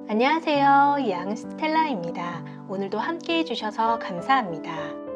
안녕하세요. 양스텔라입니다. 오늘도 함께 해주셔서 감사합니다.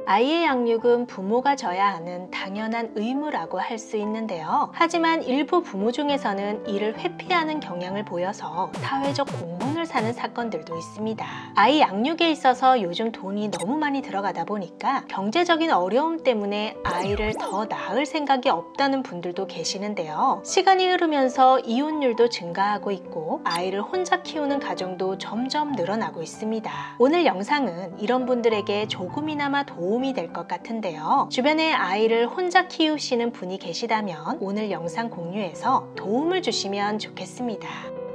아이의 양육은 부모가 져야 하는 당연한 의무라고 할 수 있는데요. 하지만 일부 부모 중에서는 이를 회피하는 경향을 보여서 사회적 공분을 사는 사건들도 있습니다. 아이 양육에 있어서 요즘 돈이 너무 많이 들어가다 보니까 경제적인 어려움 때문에 아이를 더 낳을 생각이 없다는 분들도 계시는데요. 시간이 흐르면서 이혼율도 증가하고 있고 아이를 혼자 키우는 가정도 점점 늘어나고 있습니다. 오늘 영상은 이런 분들에게 조금이나마 도움이 될 것 같은데요. 주변에 아이를 혼자 키우시는 분이 계시다면 오늘 영상 공유해서 도움을 주시면 좋겠습니다.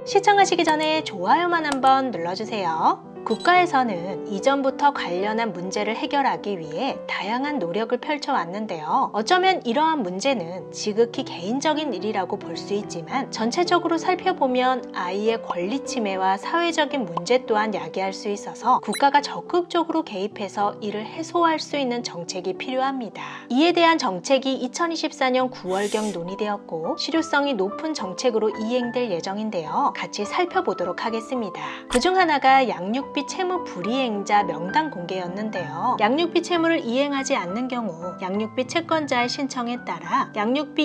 시청하시기 전에 좋아요만 한번 눌러주세요. 국가에서는 이전부터 관련한 문제를 해결하기 위해 다양한 노력을 펼쳐왔는데요. 어쩌면 이러한 문제는 지극히 개인적인 일이라고 볼 수 있지만 전체적으로 살펴보면 아이의 권리 침해와 사회적인 문제 또한 야기할 수 있어서 국가가 적극적으로 개입해서 이를 해소할 수 있는 정책이 필요합니다. 이에 대한 정책이 2024년 9월경 논의되었고 실효성이 높은 정책으로 이행될 예정인데요. 같이 살펴보도록 하겠습니다. 그중 하나가 양육비 채무 불이행자 명단 공개였는데요. 양육비 채무를 이행하지 않는 경우 양육비 채권자의 신청에 따라 양육비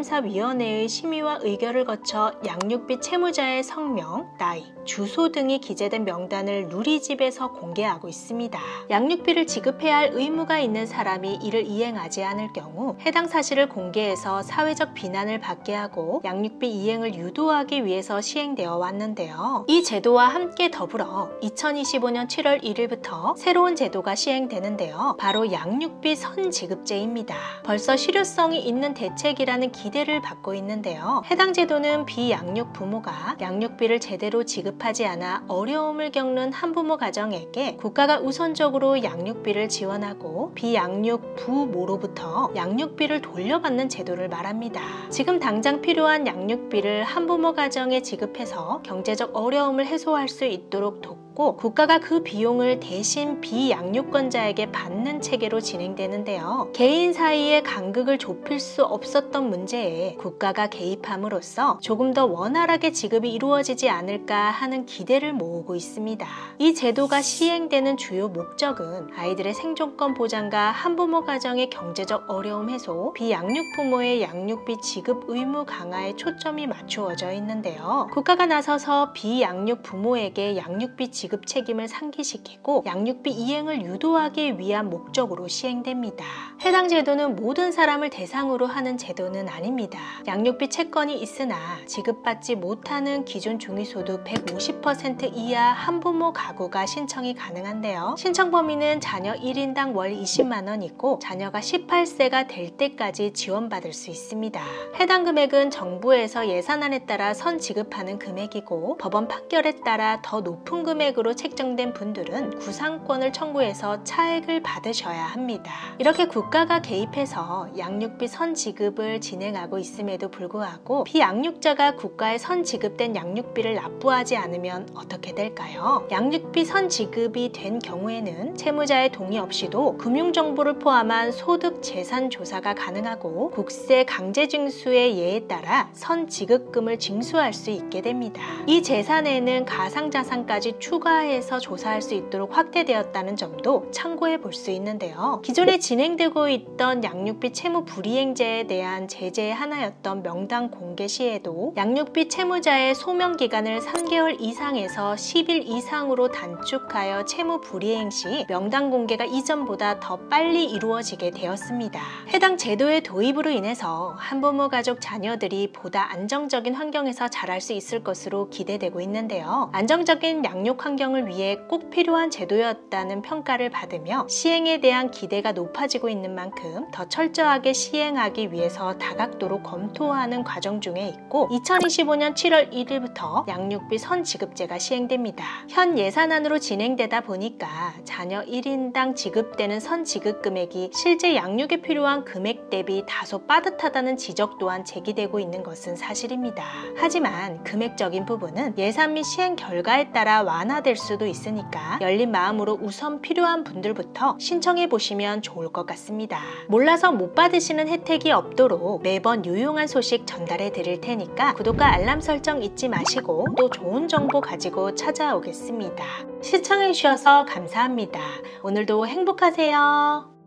이행심사위원회의 심의와 의결을 거쳐 양육비 채무자의 성명, 나이, 주소 등이 기재된 명단을 누리집에서 공개하고 있습니다. 양육비를 지급해야 할 의무가 있는 사람이 이를 이행하지 않을 경우 해당 사실을 공개해서 사회적 비난을 받게 하고 양육비 이행을 유도하기 위해서 시행되어 왔는데요. 이 제도와 함께 더불어 2025년 7월 1일부터 새로운 제도가 시행되는데요. 바로 양육비 선지급제입니다. 벌써 실효성이 있는 대책이라는 기대를 받고 있는데요. 해당 제도는 비양육 부모가 양육비를 제대로 지급하지 않아 어려움을 겪는 한부모 가정에게 국가가 우선적으로 양육비를 지원하고 비양육 부모로부터 양육비를 돌려받는 제도를 말합니다. 지금 당장 필요한 양육비를 한부모 가정에 지급해서 경제적 어려움을 해소할 수 있도록 돕고 국가가 그 비용을 대신 비양육권자에게 받는 체계로 진행되는데요. 개인 사이의 간극을 좁힐 수 없었던 문제에 국가가 개입함으로써 조금 더 원활하게 지급이 이루어지지 않을까 하는 기대를 모으고 있습니다. 이 제도가 시행되는 주요 목적은 아이들의 생존권 보장과 한부모 가정의 경제적 어려움 해소, 비양육 부모의 양육비 지급 의무 강화에 초점이 맞추어져 있는데요. 국가가 나서서 비양육 부모에게 양육비 지급 책임을 상기시키고 양육비 이행을 유도하기 위한 목적으로 시행됩니다. 해당 제도는 모든 사람을 대상으로 하는 제도는 아닙니다. 양육비 채권이 있으나 지급받지 못하는 기준 중위소득 150% 이하 한부모 가구가 신청이 가능한데요. 신청 범위는 자녀 1인당 월 20만원이고 자녀가 18세가 될 때까지 지원받을 수 있습니다. 해당 금액은 정부에서 예산안에 따라 선지급하는 금액이고 법원 판결에 따라 더 높은 금액으로 책정된 분들은 구상권을 청구해서 차액을 받으셔야 합니다. 이렇게 국가가 개입해서 양육비 선지급을 진행하고 있음에도 불구하고 비양육자가 국가에 선지급된 양육비를 납부하지 않으면 어떻게 될까요? 양육비 선지급이 된 경우에는 채무자의 동의 없이도 금융정보를 포함한 소득 재산 조사가 가능하고 국세 강제징수의 예에 따라 선지급금을 징수할 수 있게 됩니다. 이 재산에는 가상자산까지 추가해서 조사할 수 있도록 확대되었다는 점도 참고해 볼 수 있는데요. 기존에 진행되고 있던 양육비 채무 불이행제에 대한 제재의 하나였던 명단 공개 시에도 양육비 채무자의 소명기간을 3개월 이상에서 10일 이상으로 단축하여 채무 불이행 시 명단 공개가 이전보다 더 빨리 이루어지게 되었습니다. 해당 제도의 도입으로 인해서 한부모 가족 자녀들이 보다 안정적인 환경에서 자랄 수 있을 것으로 기대되고 있는데요. 안정적인 양육 환경을 위해 꼭 필요한 제도였다는 평가를 받으며 시행에 대한 기대가 높아지고 있는 만큼 더 철저하게 시행하기 위해서 다각도로 검토하는 과정 중에 있고 2025년 7월 1일부터 양육비 선지급제가 시행됩니다. 현 예산안으로 진행되다 보니까 자녀 1인당 지급되는 선지급 금액이 실제 양육에 필요한 금액 대비 다소 빠듯하다는 지적 또한 제기되고 있는 것은 사실입니다. 하지만 금액적인 부분은 예산 및 시행 결과에 따라 완화될 될 수도 있으니까 열린 마음으로 우선 필요한 분들부터 신청해 보시면 좋을 것 같습니다. 몰라서 못 받으시는 혜택이 없도록 매번 유용한 소식 전달해 드릴 테니까 구독과 알람 설정 잊지 마시고 또 좋은 정보 가지고 찾아오겠습니다. 시청해 주셔서 감사합니다. 오늘도 행복하세요.